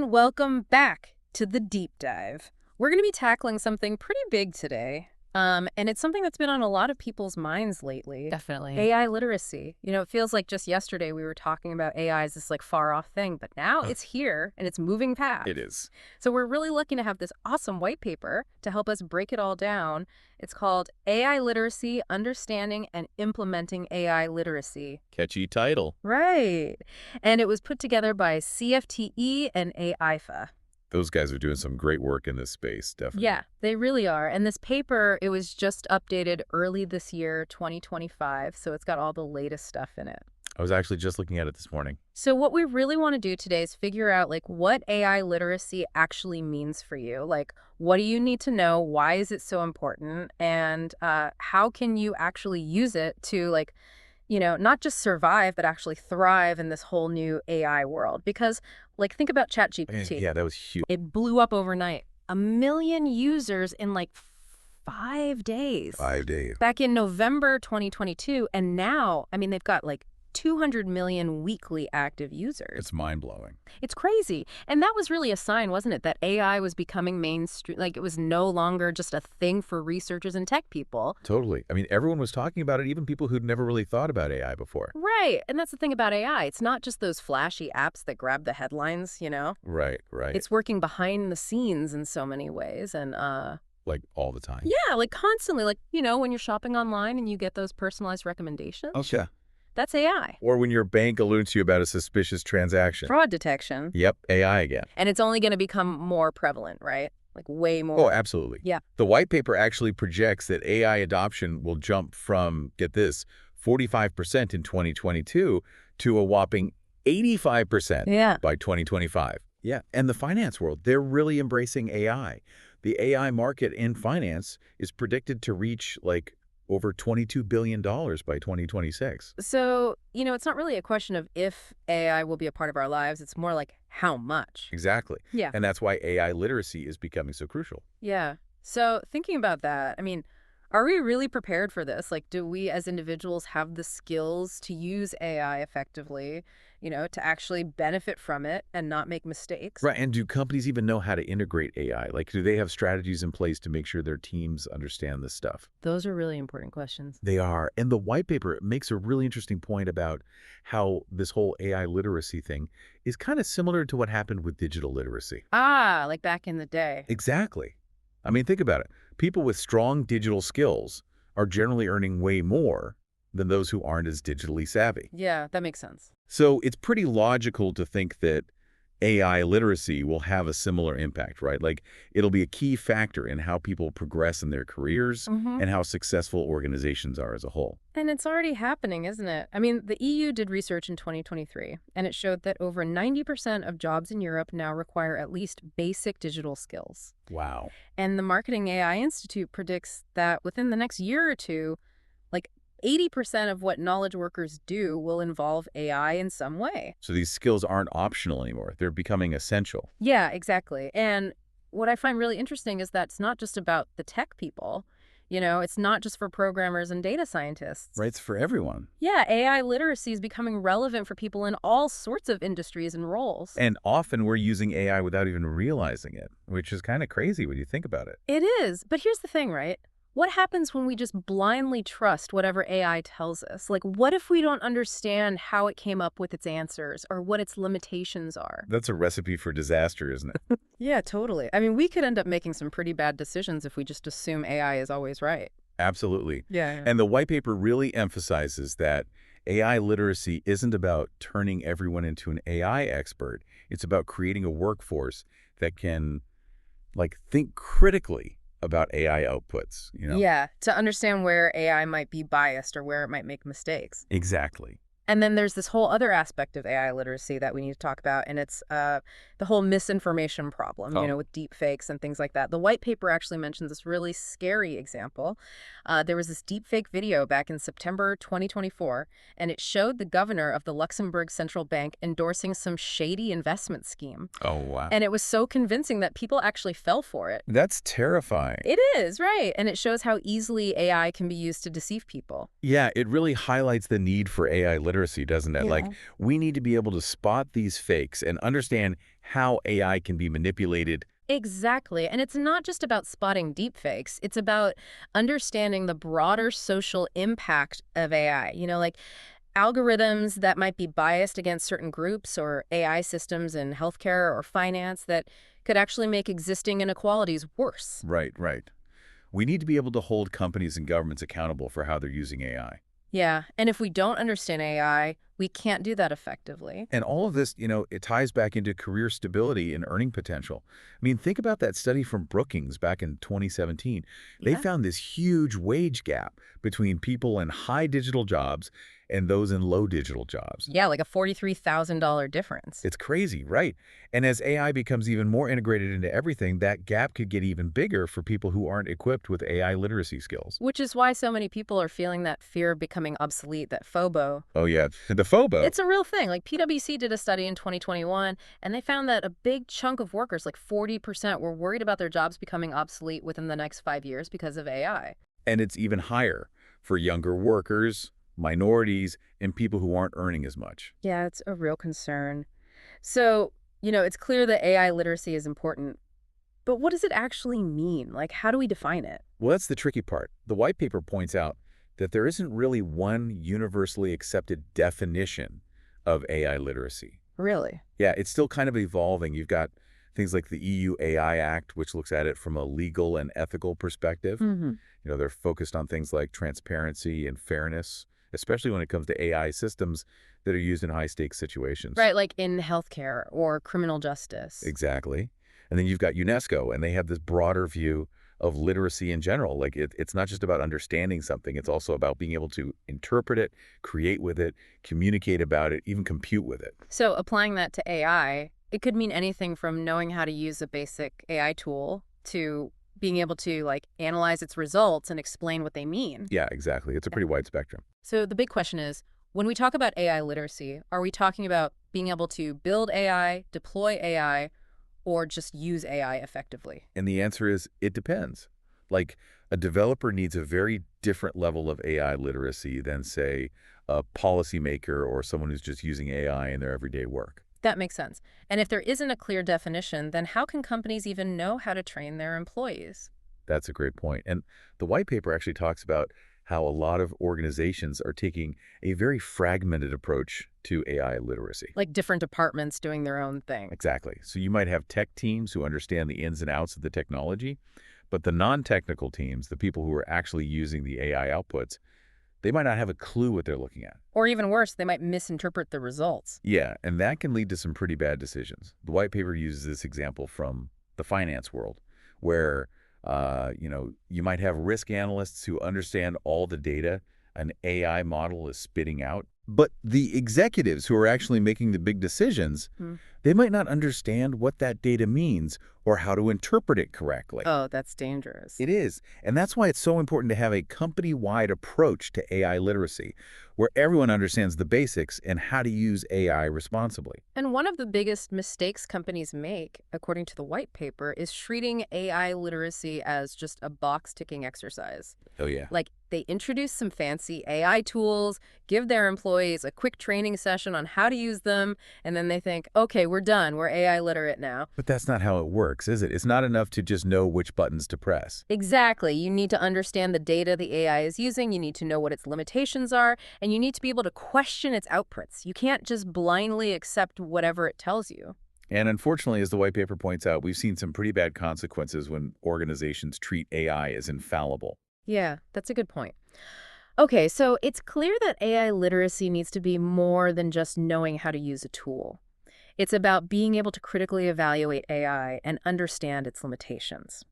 everyone. Welcome back to the Deep Dive. We're going to be tackling something pretty big today, and it's something that's been on a lot of people's minds lately. Definitely. AI literacy. You know, it feels like just yesterday we were talking about AI as this like far off thing, but now it's here and it's moving fast. It is. So we're really lucky to have this awesome white paper to help us break it all down. It's called AI Literacy, Understanding and Implementing AI Literacy. Catchy title. Right. And it was put together by CFTE and AIFA. Those guys are doing some great work in this space, definitely. Yeah, they really are. And this paper, it was just updated early this year, 2025. So it's got all the latest stuff in it. I was actually just looking at it this morning. So what we really want to do today is figure out like what AI literacy actually means for you. Like, what do you need to know? Why is it so important? And how can you actually use it to like, you know, not just survive, but actually thrive in this whole new AI world? Because like, think about ChatGPT. Yeah, that was huge. It blew up overnight. 1 million users in like 5 days. 5 days. Back in November 2022. And now, I mean, they've got like 200 million weekly active users. It's mind-blowing. It's crazy. And that was really a sign, wasn't it, that AI was becoming mainstream, like it was no longer just a thing for researchers and tech people. Totally. I mean, everyone was talking about it, even people who'd never really thought about AI before. Right. And that's the thing about AI. It's not just those flashy apps that grab the headlines, you know? Right, right. It's working behind the scenes in so many ways. And like all the time. yeah, like constantly, like, you know, when you're shopping online and you get those personalized recommendations. Okay. That's AI. Or when your bank alerts you about a suspicious transaction. Fraud detection. Yep, AI again. And it's only going to become more prevalent, right? Like way more. Oh, absolutely. Yeah. The white paper actually projects that AI adoption will jump from, get this, 45% in 2022 to a whopping 85% Yeah. by 2025. Yeah, and the finance world, they're really embracing AI. The AI market in finance is predicted to reach like over $22 billion by 2026. So, you know, it's not really a question of if AI will be a part of our lives. It's more like how much. Exactly. Yeah. And that's why AI literacy is becoming so crucial. Yeah. So thinking about that, I mean, are we really prepared for this? Like, do we as individuals have the skills to use AI effectively, you know, to actually benefit from it and not make mistakes? Right, and do companies even know how to integrate AI? Like, do they have strategies in place to make sure their teams understand this stuff? Those are really important questions. They are. And the white paper makes a really interesting point about how this whole AI literacy thing is kind of similar to what happened with digital literacy. Ah, like back in the day. Exactly. I mean, think about it. People with strong digital skills are generally earning way more than those who aren't as digitally savvy. Yeah, that makes sense. So it's pretty logical to think that AI literacy will have a similar impact, right? Like it'll be a key factor in how people progress in their careers and how successful organizations are as a whole. And it's already happening, isn't it? I mean, the EU did research in 2023, and it showed that over 90% of jobs in Europe now require at least basic digital skills. Wow. And the Marketing AI Institute predicts that within the next year or two, like 80% of what knowledge workers do will involve AI in some way. So these skills aren't optional anymore. They're becoming essential. Yeah, exactly. And what I find really interesting is that it's not just about the tech people. You know, it's not just for programmers and data scientists. Right, it's for everyone. Yeah, AI literacy is becoming relevant for people in all sorts of industries and roles. And often we're using AI without even realizing it, which is kind of crazy when you think about it. It is. But here's the thing, right? What happens when we just blindly trust whatever AI tells us? Like, what if we don't understand how it came up with its answers or what its limitations are? That's a recipe for disaster, isn't it? Yeah, totally. I mean, we could end up making some pretty bad decisions if we just assume AI is always right. Absolutely. Yeah. And the white paper really emphasizes that AI literacy isn't about turning everyone into an AI expert. It's about creating a workforce that can, like, think critically about AI outputs, you know? Yeah, to understand where AI might be biased or where it might make mistakes. Exactly. And then there's this whole other aspect of AI literacy that we need to talk about, and it's the whole misinformation problem, you know, with deep fakes and things like that. The white paper actually mentions this really scary example. There was this deep fake video back in September 2024, and it showed the governor of the Luxembourg Central Bank endorsing some shady investment scheme. Oh, wow. And it was so convincing that people actually fell for it. That's terrifying. It is, right. And it shows how easily AI can be used to deceive people. Yeah, it really highlights the need for AI literacy literacy, doesn't it? Like, Yeah. we need to be able to spot these fakes and understand how AI can be manipulated. Exactly. And it's not just about spotting deepfakes. It's about understanding the broader social impact of AI. Like algorithms that might be biased against certain groups or AI systems in healthcare or finance that could actually make existing inequalities worse. Right, right. We need to be able to hold companies and governments accountable for how they're using AI. Yeah. And if we don't understand AI, we can't do that effectively. And all of this, it ties back into career stability and earning potential. I mean, think about that study from Brookings back in 2017. They Yeah. found this huge wage gap between people in high digital jobs and those in low digital jobs. Yeah, like a $43,000 difference. It's crazy, right? And as AI becomes even more integrated into everything, that gap could get even bigger for people who aren't equipped with AI literacy skills. Which is why so many people are feeling that fear of becoming obsolete, that FOBO. Oh, yeah, the FOBO. It's a real thing. Like PwC did a study in 2021, and they found that a big chunk of workers, like 40%, were worried about their jobs becoming obsolete within the next 5 years because of AI. And it's even higher for younger workers, minorities, and people who aren't earning as much. Yeah, it's a real concern. So, it's clear that AI literacy is important, but what does it actually mean? Like, how do we define it? Well, that's the tricky part. The white paper points out that there isn't really one universally accepted definition of AI literacy. Really? Yeah, it's still kind of evolving. You've got things like the EU AI Act, which looks at it from a legal and ethical perspective. Mm-hmm. They're focused on things like transparency and fairness, especially when it comes to AI systems that are used in high-stakes situations. Right, like in healthcare or criminal justice. Exactly. And then you've got UNESCO, and they have this broader view of literacy in general. Like it's not just about understanding something. It's also about being able to interpret it, create with it, communicate about it, even compute with it. So applying that to AI, it could mean anything from knowing how to use a basic AI tool to being able to like analyze its results and explain what they mean. Yeah, exactly. It's a pretty wide spectrum. So the big question is, when we talk about AI literacy, are we talking about being able to build AI, deploy AI, or just use AI effectively? And the answer is it depends. Like a developer needs a very different level of AI literacy than, say, a policymaker or someone who's just using AI in their everyday work. That makes sense. And if there isn't a clear definition, then how can companies even know how to train their employees? That's a great point. And the white paper actually talks about how a lot of organizations are taking a very fragmented approach to AI literacy. Like different departments doing their own thing. Exactly. So you might have tech teams who understand the ins and outs of the technology, but the non-technical teams, the people who are actually using the AI outputs, they might not have a clue what they're looking at. Or even worse, they might misinterpret the results. Yeah, and that can lead to some pretty bad decisions. The white paper uses this example from the finance world, where you might have risk analysts who understand all the data an AI model is spitting out, but the executives who are actually making the big decisions, they might not understand what that data means or how to interpret it correctly. Oh, that's dangerous. It is. And that's why it's so important to have a company-wide approach to AI literacy, where everyone understands the basics and how to use AI responsibly. And one of the biggest mistakes companies make, according to the white paper, is treating AI literacy as just a box-ticking exercise. Oh, yeah. Like, they introduce some fancy AI tools, give their employees a quick training session on how to use them, and then they think, okay, we're done. We're AI literate now. But that's not how it works, is it? It's not enough to just know which buttons to press. Exactly. You need to understand the data the AI is using. You need to know what its limitations are, and you need to be able to question its outputs. You can't just blindly accept whatever it tells you. And unfortunately, as the white paper points out, we've seen some pretty bad consequences when organizations treat AI as infallible. Yeah, that's a good point. Okay, so it's clear that AI literacy needs to be more than just knowing how to use a tool. It's about being able to critically evaluate AI and understand its limitations.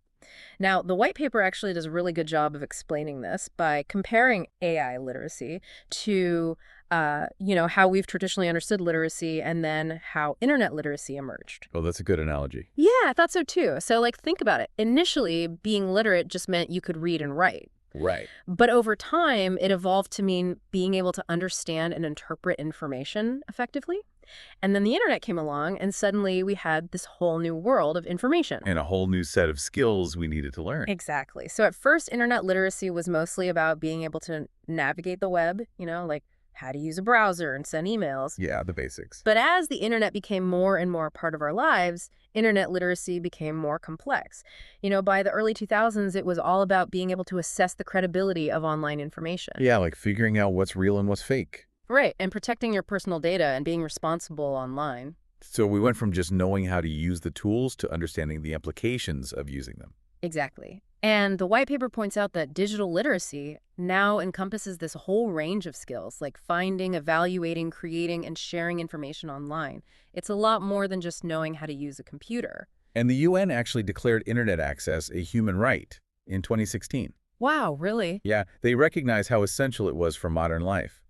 Now, the white paper actually does a really good job of explaining this by comparing AI literacy to, how we've traditionally understood literacy and then how internet literacy emerged. Oh, that's a good analogy. Yeah, I thought so too. So, think about it. Initially, being literate just meant you could read and write. Right. But over time, it evolved to mean being able to understand and interpret information effectively. And then the internet came along, and suddenly we had this whole new world of information. And a whole new set of skills we needed to learn. Exactly. So at first, internet literacy was mostly about being able to navigate the web, like how to use a browser and send emails. Yeah, the basics. But as the internet became more and more a part of our lives, internet literacy became more complex. By the early 2000s, it was all about being able to assess the credibility of online information. Yeah, like figuring out what's real and what's fake. Right, and protecting your personal data and being responsible online. So we went from just knowing how to use the tools to understanding the implications of using them. Exactly. And the white paper points out that digital literacy now encompasses this whole range of skills, like finding, evaluating, creating, and sharing information online. It's a lot more than just knowing how to use a computer. And the UN actually declared internet access a human right in 2016. Wow, really? Yeah, they recognize how essential it was for modern life.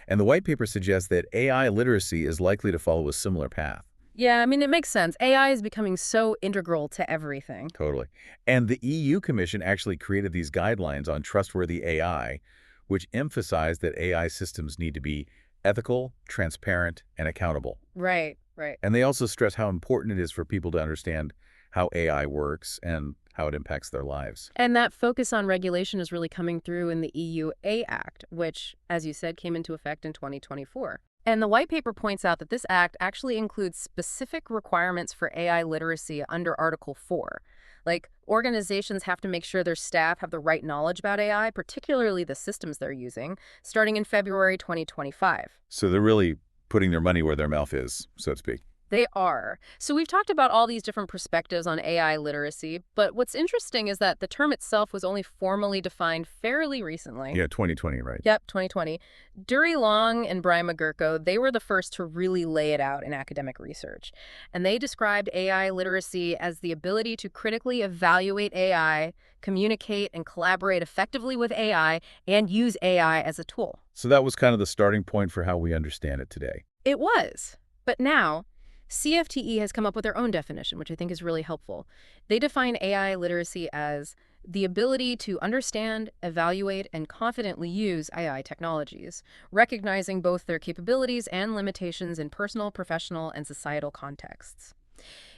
And the white paper suggests that AI literacy is likely to follow a similar path. Yeah, I mean, it makes sense. AI is becoming so integral to everything. Totally. And the EU Commission actually created these guidelines on trustworthy AI, which emphasize that AI systems need to be ethical, transparent, and accountable. Right, right. And they also stress how important it is for people to understand how AI works and how it impacts their lives. And that focus on regulation is really coming through in the EU AI Act, which, as you said, came into effect in 2024. And the white paper points out that this act actually includes specific requirements for AI literacy under Article 4. Like, organizations have to make sure their staff have the right knowledge about AI, particularly the systems they're using, starting in February 2025. So they're really putting their money where their mouth is, so to speak. They are. So we've talked about all these different perspectives on AI literacy, but what's interesting is that the term itself was only formally defined fairly recently. Yeah, 2020, right? Yep, 2020. Dury Long and Brian McGurko, they were the first to really lay it out in academic research. And they described AI literacy as the ability to critically evaluate AI, communicate and collaborate effectively with AI, and use AI as a tool. So that was kind of the starting point for how we understand it today. It was. But now, CFTE has come up with their own definition, which I think is really helpful. They define AI literacy as the ability to understand, evaluate, and confidently use AI technologies, recognizing both their capabilities and limitations in personal, professional, and societal contexts.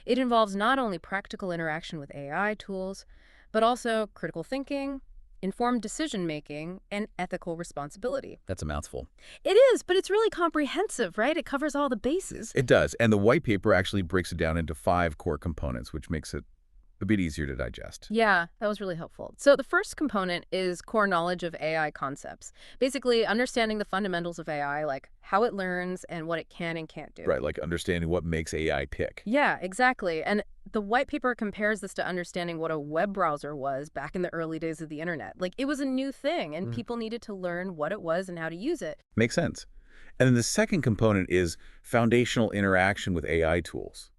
It involves not only practical interaction with AI tools, but also critical thinking, informed decision-making, and ethical responsibility. That's a mouthful. It is, but it's really comprehensive, right? It covers all the bases. It does. And the white paper actually breaks it down into 5 core components, which makes it a bit easier to digest. Yeah, that was really helpful. So the first component is core knowledge of AI concepts. Basically, understanding the fundamentals of AI, like how it learns and what it can and can't do. Right, like understanding what makes AI tick. Yeah, exactly. And the white paper compares this to understanding what a web browser was back in the early days of the internet. Like, it was a new thing, and people needed to learn what it was and how to use it. Makes sense. And then the second component is foundational interaction with AI tools.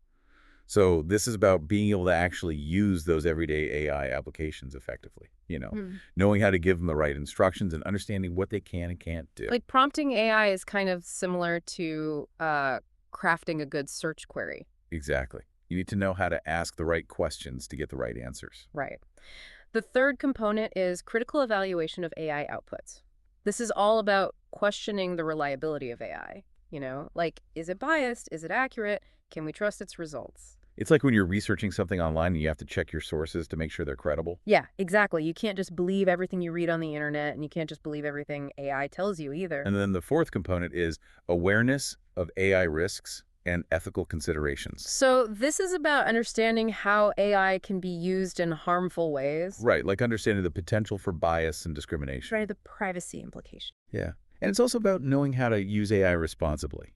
So this is about being able to actually use those everyday AI applications effectively, knowing how to give them the right instructions and understanding what they can and can't do. Like, prompting AI is kind of similar to crafting a good search query. Exactly. You need to know how to ask the right questions to get the right answers. Right. The third component is critical evaluation of AI outputs. This is all about questioning the reliability of AI. Like, is it biased? Is it accurate? Can we trust its results? It's like when you're researching something online and you have to check your sources to make sure they're credible. Yeah, exactly. You can't just believe everything you read on the internet, and you can't just believe everything AI tells you either. And then the fourth component is awareness of AI risks and ethical considerations. So this is about understanding how AI can be used in harmful ways. Right, like understanding the potential for bias and discrimination. Right, the privacy implication. Yeah. And it's also about knowing how to use AI responsibly,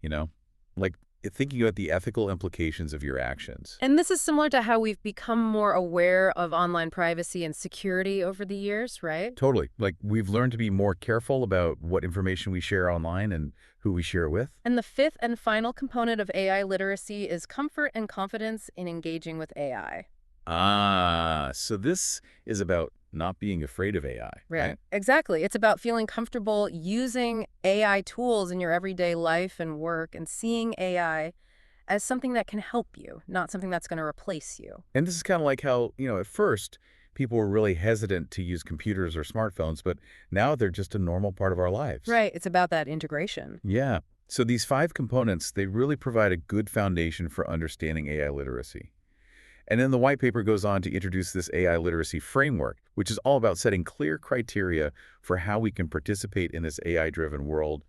like thinking about the ethical implications of your actions. And this is similar to how we've become more aware of online privacy and security over the years, right? Totally. Like, we've learned to be more careful about what information we share online and who we share it with. And the fifth and final component of AI literacy is comfort and confidence in engaging with AI. So this is about not being afraid of AI, right? Exactly. It's about feeling comfortable using AI tools in your everyday life and work and seeing AI as something that can help you, not something that's going to replace you. And this is kind of like how, at first people were really hesitant to use computers or smartphones, but now they're just a normal part of our lives. Right. It's about that integration. Yeah. So these 5 components, they really provide a good foundation for understanding AI literacy. And then the white paper goes on to introduce this AI literacy framework, which is all about setting clear criteria for how we can participate in this AI-driven world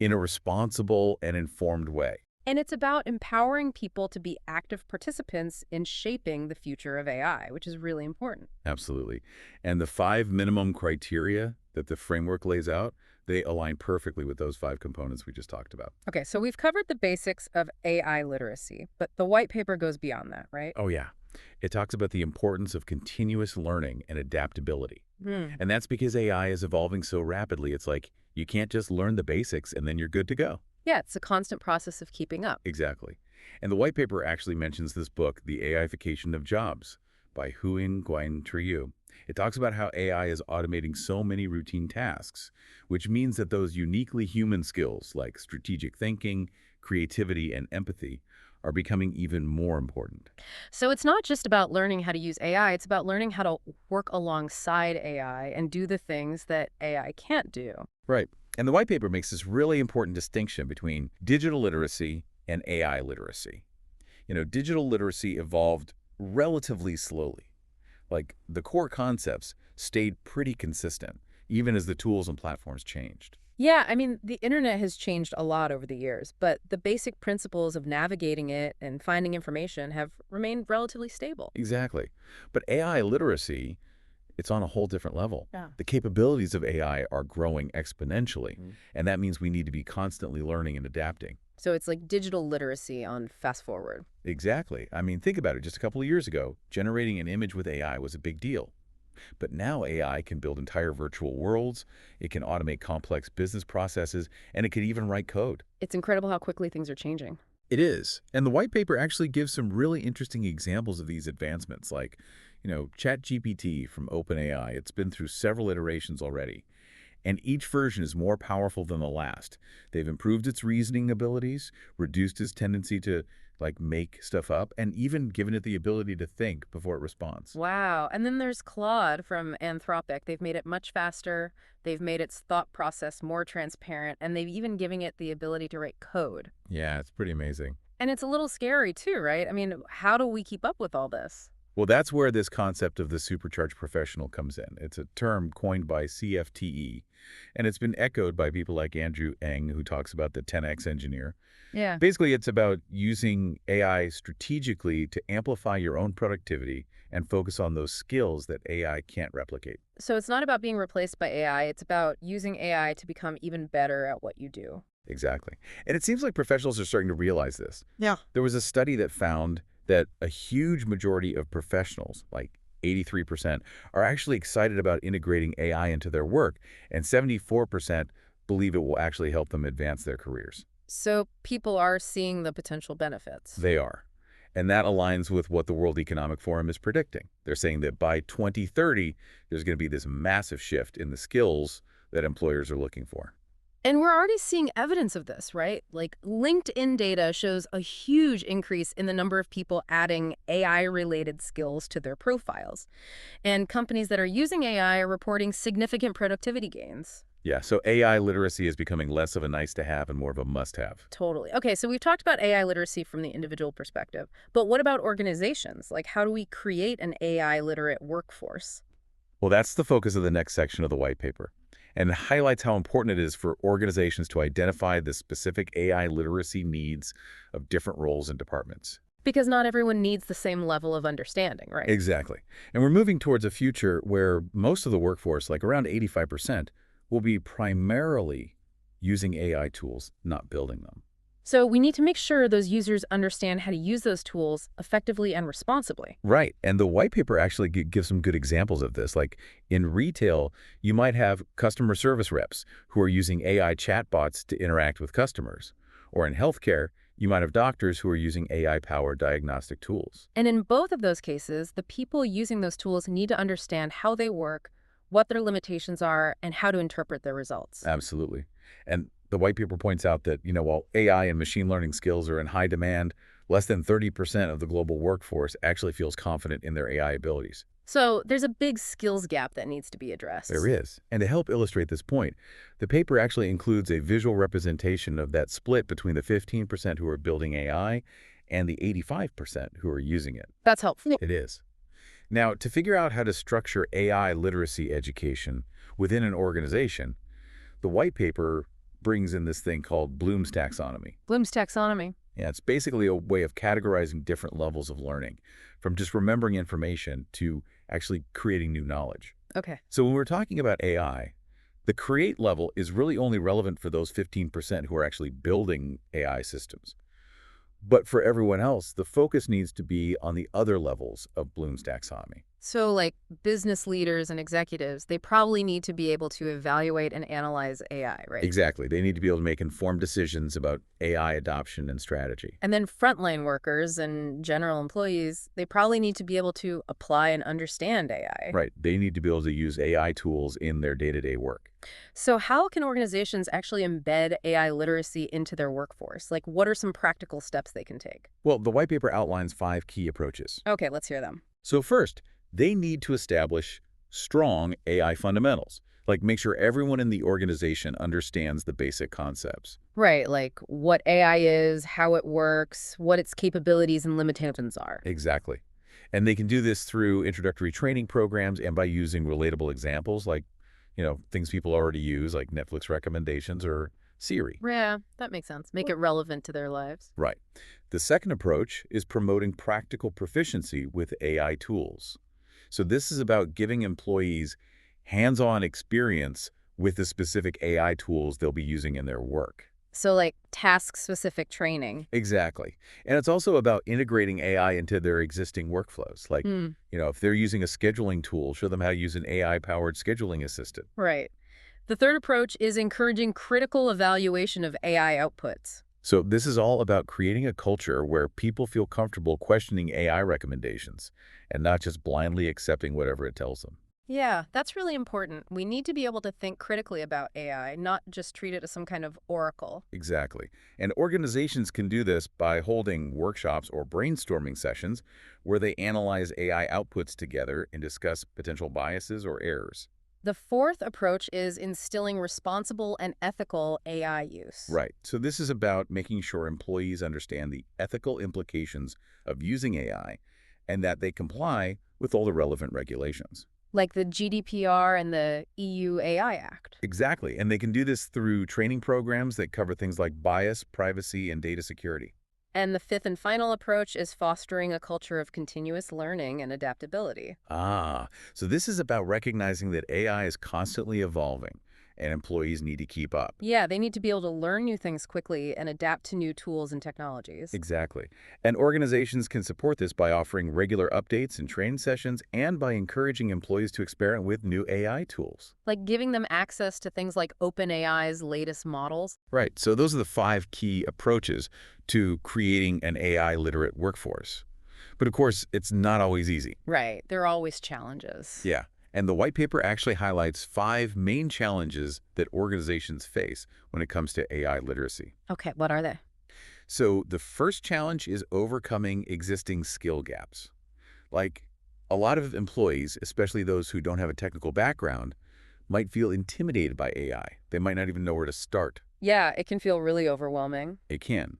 in a responsible and informed way. And it's about empowering people to be active participants in shaping the future of AI, which is really important. Absolutely. And the 5 minimum criteria that the framework lays out, they align perfectly with those 5 components we just talked about. Okay, so we've covered the basics of AI literacy, but the white paper goes beyond that, right? Oh, yeah. It talks about the importance of continuous learning and adaptability. Hmm. And that's because AI is evolving so rapidly. It's like you can't just learn the basics and then you're good to go. Yeah, it's a constant process of keeping up. Exactly. And the white paper actually mentions this book, The AIification of Jobs, by Huyen Nguyen Trieu. It talks about how AI is automating so many routine tasks, which means that those uniquely human skills like strategic thinking, creativity, and empathy are becoming even more important. So it's not just about learning how to use AI, it's about learning how to work alongside AI and do the things that AI can't do. Right. And the white paper makes this really important distinction between digital literacy and AI literacy. Digital literacy evolved relatively slowly. Like, the core concepts stayed pretty consistent, even as the tools and platforms changed. Yeah, I mean, the internet has changed a lot over the years, but the basic principles of navigating it and finding information have remained relatively stable. Exactly. But AI literacy, it's on a whole different level. Yeah. The capabilities of AI are growing exponentially, Mhm. and that means we need to be constantly learning and adapting. So it's like digital literacy on fast forward. Exactly. I mean, think about it. Just a couple of years ago, generating an image with AI was a big deal. But now AI can build entire virtual worlds, it can automate complex business processes, and it can even write code. It's incredible how quickly things are changing. It is. And the white paper actually gives some really interesting examples of these advancements, like, ChatGPT from OpenAI. It's been through several iterations already, and each version is more powerful than the last. They've improved its reasoning abilities, reduced its tendency to, make stuff up, and even given it the ability to think before it responds. Wow. And then there's Claude from Anthropic. They've made it much faster. They've made its thought process more transparent, and they've even given it the ability to write code. Yeah, it's pretty amazing. And it's a little scary too, right? I mean, how do we keep up with all this? Well, that's where this concept of the supercharged professional comes in. It's a term coined by CFTE, and it's been echoed by people like Andrew Ng, who talks about the 10X engineer. Yeah. Basically, it's about using AI strategically to amplify your own productivity and focus on those skills that AI can't replicate. So it's not about being replaced by AI, it's about using AI to become even better at what you do. Exactly. And it seems like professionals are starting to realize this. Yeah. There was a study that found that a huge majority of professionals, like 83%, are actually excited about integrating AI into their work, and 74% believe it will actually help them advance their careers. So people are seeing the potential benefits. They are. And that aligns with what the World Economic Forum is predicting. They're saying that by 2030, there's going to be this massive shift in the skills that employers are looking for. And we're already seeing evidence of this, right? Like LinkedIn data shows a huge increase in the number of people adding AI-related skills to their profiles. And companies that are using AI are reporting significant productivity gains. Yeah, so AI literacy is becoming less of a nice to have and more of a must have. Totally. Okay, so we've talked about AI literacy from the individual perspective, but what about organizations? Like, how do we create an AI literate workforce? Well, that's the focus of the next section of the white paper. And it highlights how important it is for organizations to identify the specific AI literacy needs of different roles and departments. Because not everyone needs the same level of understanding, right? Exactly. And we're moving towards a future where most of the workforce, like around 85%, will be primarily using AI tools, not building them. So we need to make sure those users understand how to use those tools effectively and responsibly. Right. And the white paper actually gives some good examples of this. Like in retail, you might have customer service reps who are using AI chatbots to interact with customers. Or in healthcare, you might have doctors who are using AI-powered diagnostic tools. And in both of those cases, the people using those tools need to understand how they work, what their limitations are, and how to interpret their results. Absolutely. And the white paper points out that, while AI and machine learning skills are in high demand, less than 30% of the global workforce actually feels confident in their AI abilities. So there's a big skills gap that needs to be addressed. There is. And to help illustrate this point, the paper actually includes a visual representation of that split between the 15% who are building AI and the 85% who are using it. That's helpful. It is. Now, to figure out how to structure AI literacy education within an organization, the white paper brings in this thing called Bloom's taxonomy. Bloom's taxonomy. Yeah, it's basically a way of categorizing different levels of learning, from just remembering information to actually creating new knowledge. Okay. So when we're talking about AI, the create level is really only relevant for those 15% who are actually building AI systems. But for everyone else, the focus needs to be on the other levels of Bloom's taxonomy. So like business leaders and executives, they probably need to be able to evaluate and analyze AI, right? Exactly. They need to be able to make informed decisions about AI adoption and strategy. And then frontline workers and general employees, they probably need to be able to apply and understand AI. Right. They need to be able to use AI tools in their day-to-day work. So how can organizations actually embed AI literacy into their workforce? Like, what are some practical steps they can take? Well, the white paper outlines 5 key approaches. Okay, let's hear them. So first, they need to establish strong AI fundamentals, like make sure everyone in the organization understands the basic concepts. Right, like what AI is, how it works, what its capabilities and limitations are. Exactly. And they can do this through introductory training programs and by using relatable examples like, things people already use, like Netflix recommendations or Siri. Yeah, that makes sense. Make it relevant to their lives. Right. The second approach is promoting practical proficiency with AI tools. So this is about giving employees hands-on experience with the specific AI tools they'll be using in their work. So like task-specific training. Exactly. And it's also about integrating AI into their existing workflows. Like, if they're using a scheduling tool, show them how to use an AI-powered scheduling assistant. Right. The third approach is encouraging critical evaluation of AI outputs. So this is all about creating a culture where people feel comfortable questioning AI recommendations and not just blindly accepting whatever it tells them. Yeah, that's really important. We need to be able to think critically about AI, not just treat it as some kind of oracle. Exactly. And organizations can do this by holding workshops or brainstorming sessions where they analyze AI outputs together and discuss potential biases or errors. The fourth approach is instilling responsible and ethical AI use. Right. So this is about making sure employees understand the ethical implications of using AI and that they comply with all the relevant regulations. Like the GDPR and the EU AI Act. Exactly. And they can do this through training programs that cover things like bias, privacy, and data security. And the fifth and final approach is fostering a culture of continuous learning and adaptability. So this is about recognizing that AI is constantly evolving and employees need to keep up. Yeah, they need to be able to learn new things quickly and adapt to new tools and technologies. Exactly. And organizations can support this by offering regular updates and training sessions and by encouraging employees to experiment with new AI tools. Like giving them access to things like OpenAI's latest models. Right. So those are the 5 key approaches to creating an AI literate workforce. But of course, it's not always easy. Right. There are always challenges. Yeah. And the white paper actually highlights 5 main challenges that organizations face when it comes to AI literacy. Okay, what are they? So the first challenge is overcoming existing skill gaps. Like, a lot of employees, especially those who don't have a technical background, might feel intimidated by AI. They might not even know where to start. Yeah, it can feel really overwhelming. It can.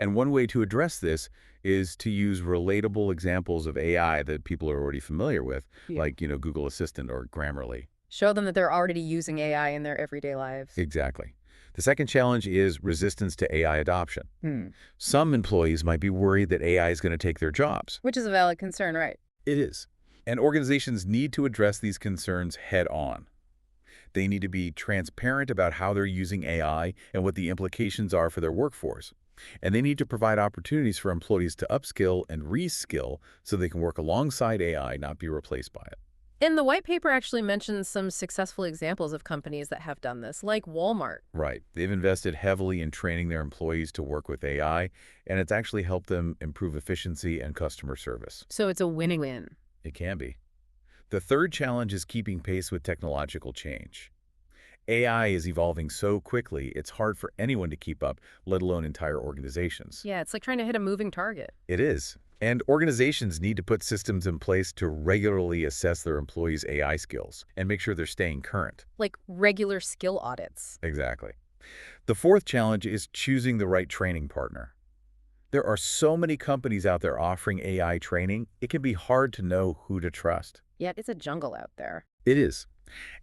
And one way to address this is to use relatable examples of AI that people are already familiar with, like, Google Assistant or Grammarly. Show them that they're already using AI in their everyday lives. Exactly. The second challenge is resistance to AI adoption. Some employees might be worried that AI is going to take their jobs. Which is a valid concern, right? It is. And organizations need to address these concerns head on. They need to be transparent about how they're using AI and what the implications are for their workforce. And they need to provide opportunities for employees to upskill and reskill so they can work alongside AI, not be replaced by it. And the white paper actually mentions some successful examples of companies that have done this, like Walmart. Right. They've invested heavily in training their employees to work with AI, and it's actually helped them improve efficiency and customer service. So it's a win-win. It can be. The third challenge is keeping pace with technological change. AI is evolving so quickly, it's hard for anyone to keep up, let alone entire organizations. Yeah, it's like trying to hit a moving target. It is. And organizations need to put systems in place to regularly assess their employees' AI skills and make sure they're staying current. Like regular skill audits. Exactly. The fourth challenge is choosing the right training partner. There are so many companies out there offering AI training, it can be hard to know who to trust. Yet it's a jungle out there. It is.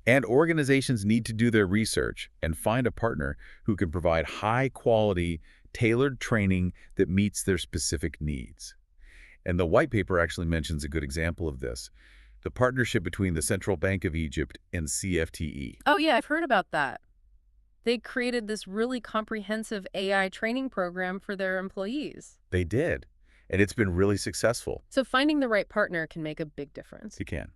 And organizations need to do their research and find a partner who can provide high-quality, tailored training that meets their specific needs. And the white paper actually mentions a good example of this, the partnership between the Central Bank of Egypt and CFTE. Oh, yeah, I've heard about that. They created this really comprehensive AI training program for their employees. They did, and it's been really successful. So finding the right partner can make a big difference. You can.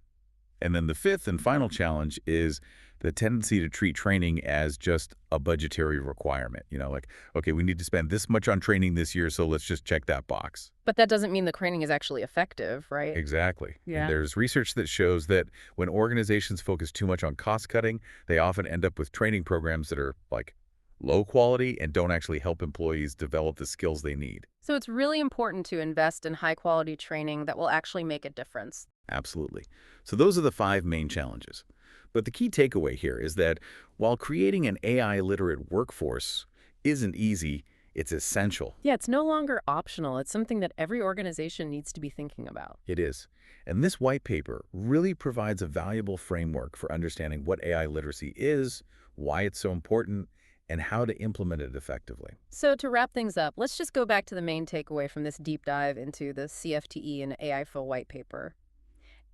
And then the fifth and final challenge is the tendency to treat training as just a budgetary requirement. Like, okay, we need to spend this much on training this year, so let's just check that box. But that doesn't mean the training is actually effective, right? Exactly. Yeah. And there's research that shows that when organizations focus too much on cost cutting, they often end up with training programs that are like low quality and don't actually help employees develop the skills they need. So it's really important to invest in high quality training that will actually make a difference. Absolutely. So those are the 5 main challenges. But the key takeaway here is that while creating an AI-literate workforce isn't easy, it's essential. Yeah, it's no longer optional. It's something that every organization needs to be thinking about. It is. And this white paper really provides a valuable framework for understanding what AI literacy is, why it's so important, and how to implement it effectively. So to wrap things up, let's just go back to the main takeaway from this deep dive into the CFTE and AIFO white paper.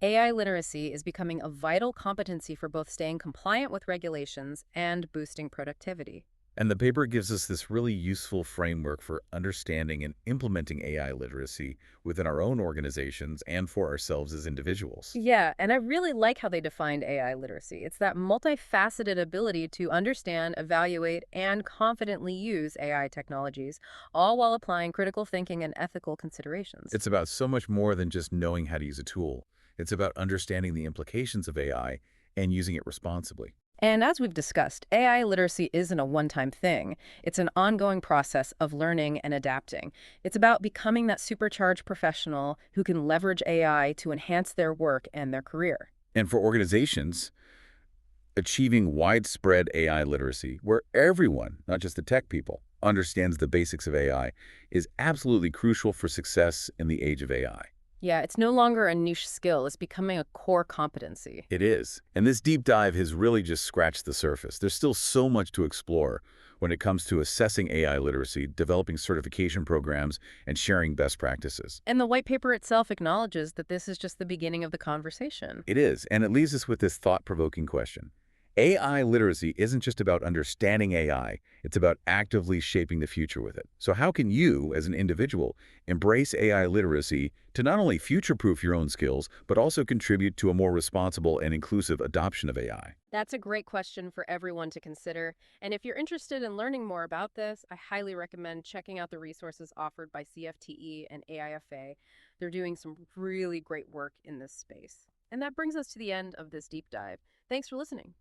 AI literacy is becoming a vital competency for both staying compliant with regulations and boosting productivity. And the paper gives us this really useful framework for understanding and implementing AI literacy within our own organizations and for ourselves as individuals. Yeah, and I really like how they defined AI literacy. It's that multifaceted ability to understand, evaluate, and confidently use AI technologies, all while applying critical thinking and ethical considerations. It's about so much more than just knowing how to use a tool. It's about understanding the implications of AI and using it responsibly. And as we've discussed, AI literacy isn't a one-time thing. It's an ongoing process of learning and adapting. It's about becoming that supercharged professional who can leverage AI to enhance their work and their career. And for organizations, achieving widespread AI literacy, where everyone, not just the tech people, understands the basics of AI, is absolutely crucial for success in the age of AI. Yeah, it's no longer a niche skill. It's becoming a core competency. It is. And this deep dive has really just scratched the surface. There's still so much to explore when it comes to assessing AI literacy, developing certification programs, and sharing best practices. And the white paper itself acknowledges that this is just the beginning of the conversation. It is, and it leaves us with this thought-provoking question. AI literacy isn't just about understanding AI, it's about actively shaping the future with it. So how can you, as an individual, embrace AI literacy to not only future-proof your own skills, but also contribute to a more responsible and inclusive adoption of AI? That's a great question for everyone to consider. And if you're interested in learning more about this, I highly recommend checking out the resources offered by CFTE and AIFA. They're doing some really great work in this space. And that brings us to the end of this deep dive. Thanks for listening.